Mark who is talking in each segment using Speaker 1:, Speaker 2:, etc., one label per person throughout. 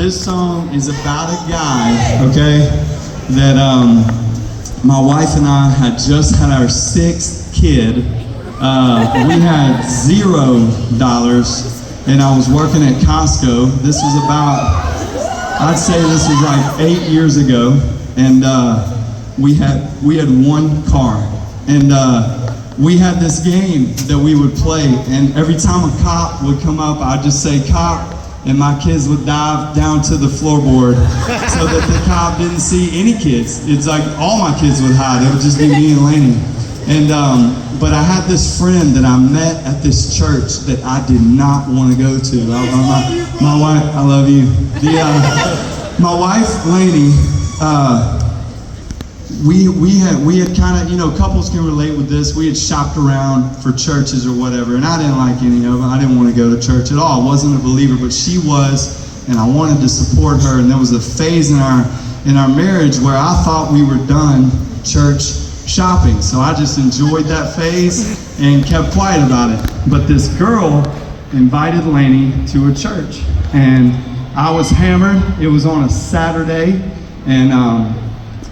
Speaker 1: This song is about a guy, okay, that my wife and I had just had our 6th kid. We had $0, and I was working at Costco. This was about, I'd say this was like 8 years ago, and we had one car, and we had this game that we would play, and every time a cop would come up, I'd just say, "Cop," and my kids would dive down to the floorboard so that the cop didn't see any kids. It's like all my kids would hide. It would just be me and Laney. And but I had this friend that I met at this church that I did not want to go to. My wife, I love you. My wife, Laney, we had kind of, couples can relate with this. We had shopped around for churches or whatever, and I didn't like any of them. I didn't want to go to church at all. I wasn't a believer, but she was, and I wanted to support her. And there was a phase in our marriage where I thought we were done church shopping. So I just enjoyed that phase and kept quiet about it. But this girl invited Laney to a church, and I was hammered. It was on a Saturday, and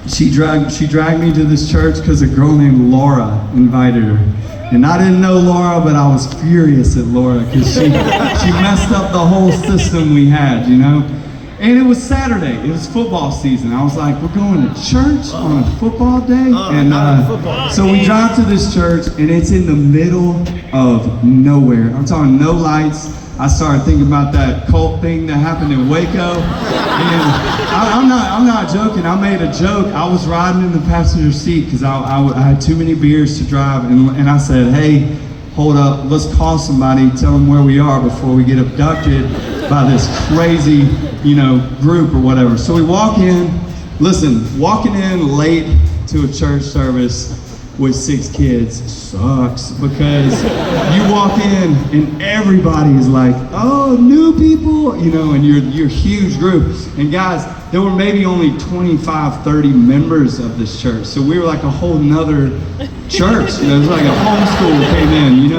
Speaker 1: she dragged me to this church because a girl named Laura invited her. And I didn't know Laura, but I was furious at Laura because she messed up the whole system we had, And it was Saturday. It was football season. I was like, we're going to church on a football day? So we drive to this church, and it's in the middle of nowhere. I'm talking no lights. I started thinking about that cult thing that happened in Waco. And I'm not joking. I made a joke. I was riding in the passenger seat because I had too many beers to drive. And I said, "Hey, hold up. Let's call somebody, tell them where we are before we get abducted by this crazy, group or whatever." So we walk in. Listen, walking in late to a church service with 6 kids sucks, because you walk in and everybody is like, "Oh, new people," and you're a huge group. And guys, there were maybe only 25, 30 members of this church. So we were like a whole nother church. It was like a homeschool came in,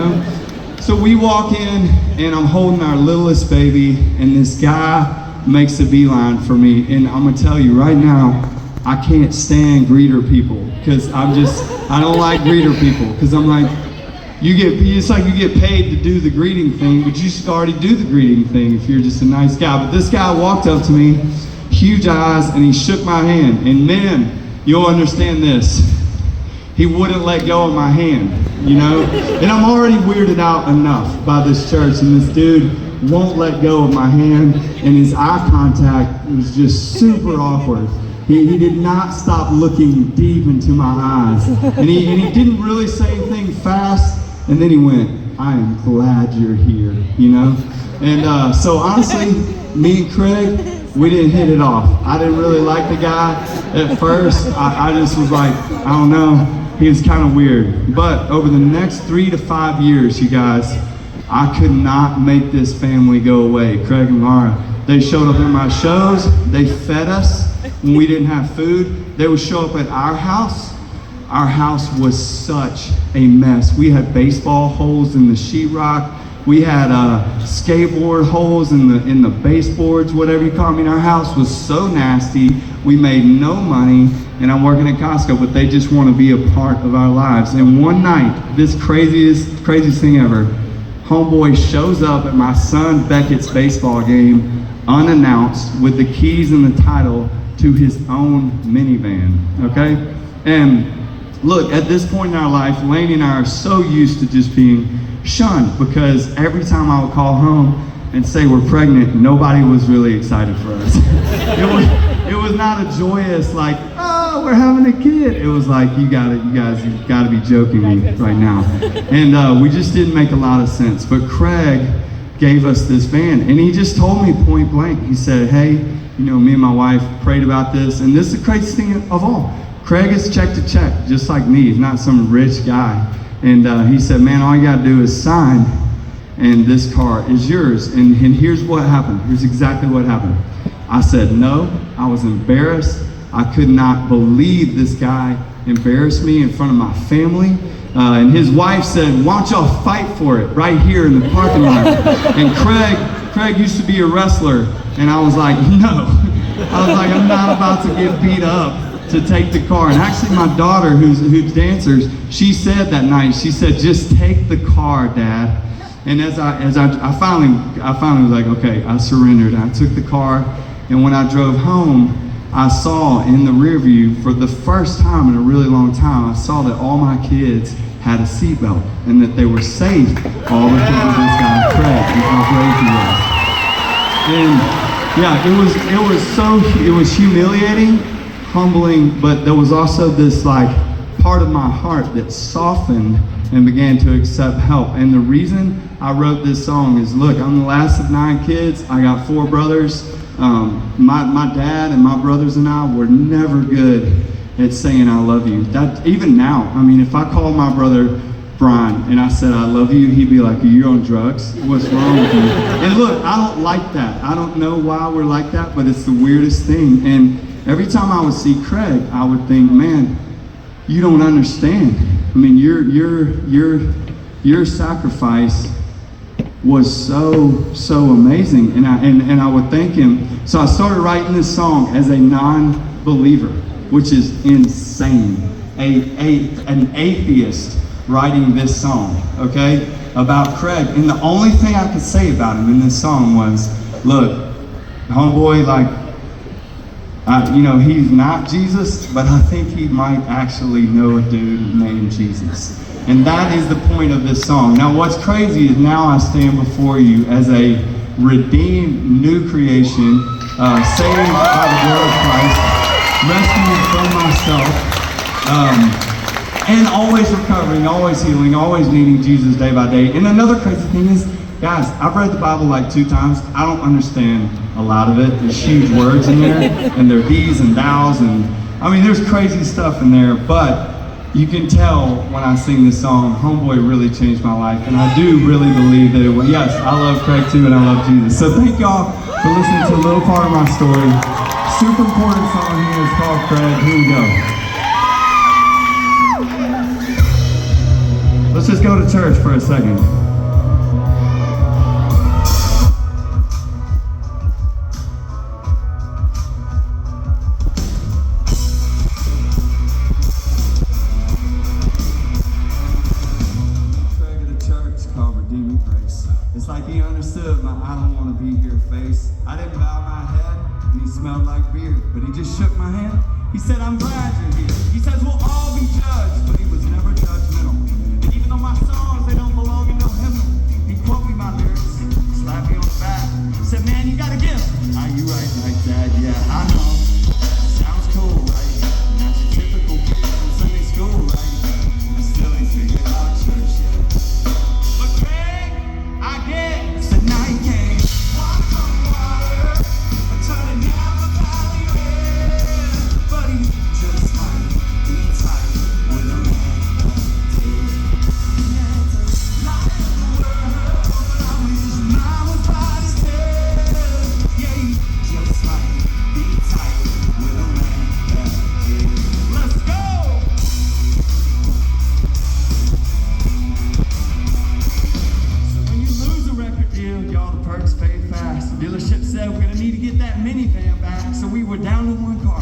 Speaker 1: So we walk in, and I'm holding our littlest baby, and this guy makes a beeline for me. And I'm gonna tell you right now, I can't stand greeter people, because I don't like greeter people, because I'm like, it's like you get paid to do the greeting thing, but you should already do the greeting thing if you're just a nice guy. But this guy walked up to me, huge eyes, and he shook my hand. And man, you'll understand this. He wouldn't let go of my hand, And I'm already weirded out enough by this church, and this dude won't let go of my hand, and his eye contact was just super awkward. He did not stop looking deep into my eyes. And he didn't really say anything fast. And then he went, "I am glad you're here," And so honestly, me and Craig, we didn't hit it off. I didn't really like the guy at first. I just was like, I don't know. He was kind of weird. But over the next 3 to 5 years, you guys, I could not make this family go away. Craig and Laura, they showed up at my shows. They fed us when we didn't have food. They would show up at our house. Our house was such a mess. We had baseball holes in the sheetrock. We had skateboard holes in the baseboards, whatever you call it. I mean, our house was so nasty. We made no money, and I'm working at Costco, but they just want to be a part of our lives. And one night, this craziest thing ever, homeboy shows up at my son Beckett's baseball game unannounced with the keys and the title to his own minivan, okay? And look, at this point in our life, Laney and I are so used to just being shunned, because every time I would call home and say we're pregnant, nobody was really excited for us. It was not a joyous, like, "Oh, we're having a kid." It was like, you guys gotta be joking me right now. And we just didn't make a lot of sense. But Craig gave us this van, and he just told me point blank. He said, "Hey, me and my wife prayed about this, and this is the craziest thing of all. Craig is check to check, just like me. He's not some rich guy." And he said, "Man, all you gotta do is sign, and this car is yours." And here's what happened. Here's exactly what happened. I said no. I was embarrassed. I could not believe this guy embarrassed me in front of my family. And his wife said, "Why don't y'all fight for it right here in the parking lot?" And Craig Craig used to be a wrestler. And I was like, no. I was like, I'm not about to get beat up to take the car. And actually my daughter, who's dancers, she said that night, she said, just take the car, Dad. And as I finally was like, okay, I surrendered. I took the car, and when I drove home, I saw in the rear view, for the first time in a really long time, I saw that all my kids had a seatbelt and that they were safe, all because of this guy, Craig, and how brave he was. And yeah, it was humiliating, humbling, but there was also this like part of my heart that softened and began to accept help. And the reason I wrote this song is, look, I'm the last of 9 kids. I got 4 brothers. My dad and my brothers and I were never good at saying I love you. That even now, I mean, if I call my brother Brian and I said I love you, he'd be like, you're on drugs? What's wrong with you? And look, I don't like that. I don't know why we're like that, but it's the weirdest thing. And every time I would see Craig, I would think, man, you don't understand. I mean, your sacrifice was so amazing, and I would thank him. So I started writing this song as a non-believer, which is insane. An atheist writing this song, okay, about Craig. And the only thing I could say about him in this song was, look, homeboy, like, he's not Jesus, but I think he might actually know a dude named Jesus. And that is the point of this song. Now, what's crazy is now I stand before you as a redeemed new creation, saved by the blood of Christ, rescued from myself, and always recovering, always healing, always needing Jesus day by day. And another crazy thing is, guys, I've read the Bible like 2 times. I don't understand a lot of it. There's huge words in there, and there are these and thous, and I mean, there's crazy stuff in there, but you can tell when I sing this song, homeboy really changed my life, and I do really believe that it will. Yes, I love Craig too, and I love Jesus. So thank y'all for listening to a little part of my story. Super important song here. It's called Craig. Here we go. Let's just go to church for a second. It's like he understood my I don't want to be here face. I didn't bow my head, and he smelled like beer, but he just shook my hand. He said, I'm glad you're here. He says we'll all be judged, but he was never judgmental. And even though my songs, they don't belong in no hymnal, he quote me my lyrics, slap me on the back, said, man, you got a gift. Are you right like that? Yeah, I know. Sounds cool, right? Not your typical kid from Sunday school, right? I still ain't figured out church yet. But Craig, I get the night game. Walk on water, I'm turning down the valley red. But he just might be tight with a man that did. And that's a light of the world, but I wish mine was by his head. Yeah, he just might be tight with a man that did. Let's go! Y'all, the perks paid fast. The dealership said we're gonna need to get that minivan back, so we were down to 1 car,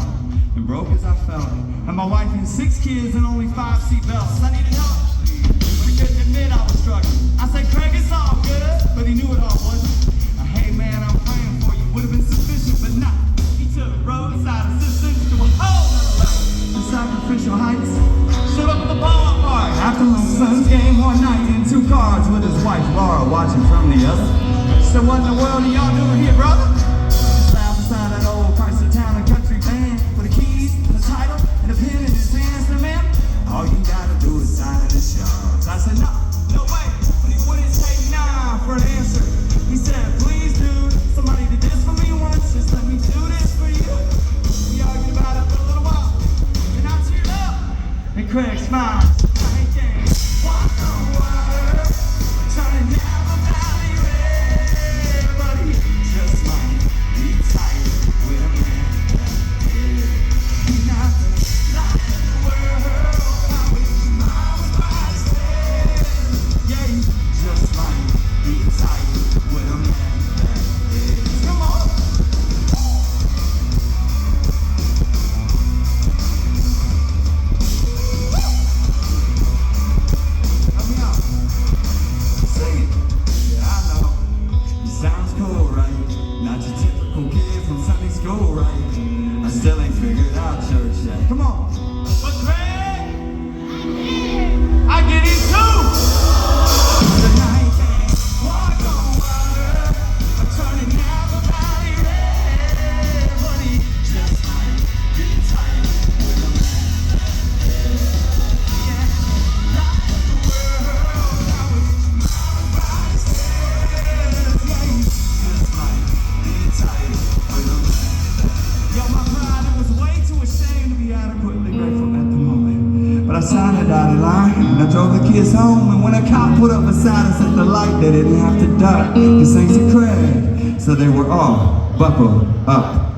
Speaker 1: and broke as I felt. And my wife and 6 kids and only 5 seat belts. I needed help, but he couldn't admit I was struggling. I said, Craig, it's all good, but he knew it all wasn't. Hey man, I'm praying for you. Would have been sufficient, but not. He took roadside assistance to a whole nother level. The sacrificial heights. Showed up at the ballpark after my son's game one night in 2 cars with his wife Laura watching from the other. So what in the world are y'all doing here, brother? Just laugh beside that old Chrysler Town and Country van with the keys, the title, and the pen in his hands. And man, all you gotta do is sign the insurance. I said, no way, but he wouldn't take nah for an answer. He said, please dude, somebody did this for me once, just let me do this for you. We argued about it for a little while, and I teared up. And Craig smiled. Walk on water, turning down the valley red. But he just might be tight with a man that did. He's not the light of the world. I wish mine was by his head. Yeah, he just might be tight with a man that
Speaker 2: Come on. But Craig, I get it too. Tonight, walk on water, I'm turning everybody red. Money just might be tight with a man. Yeah, like the world, I was my says, yeah, just might be tight with a man. Yo, my pride, it was way too ashamed to be adequately grateful at the moment. But I signed a dotted line, and I drove the kids home. And when a cop put up beside us at the light, they didn't have to duck. Cause thanks to Craig, so they were all buckled up.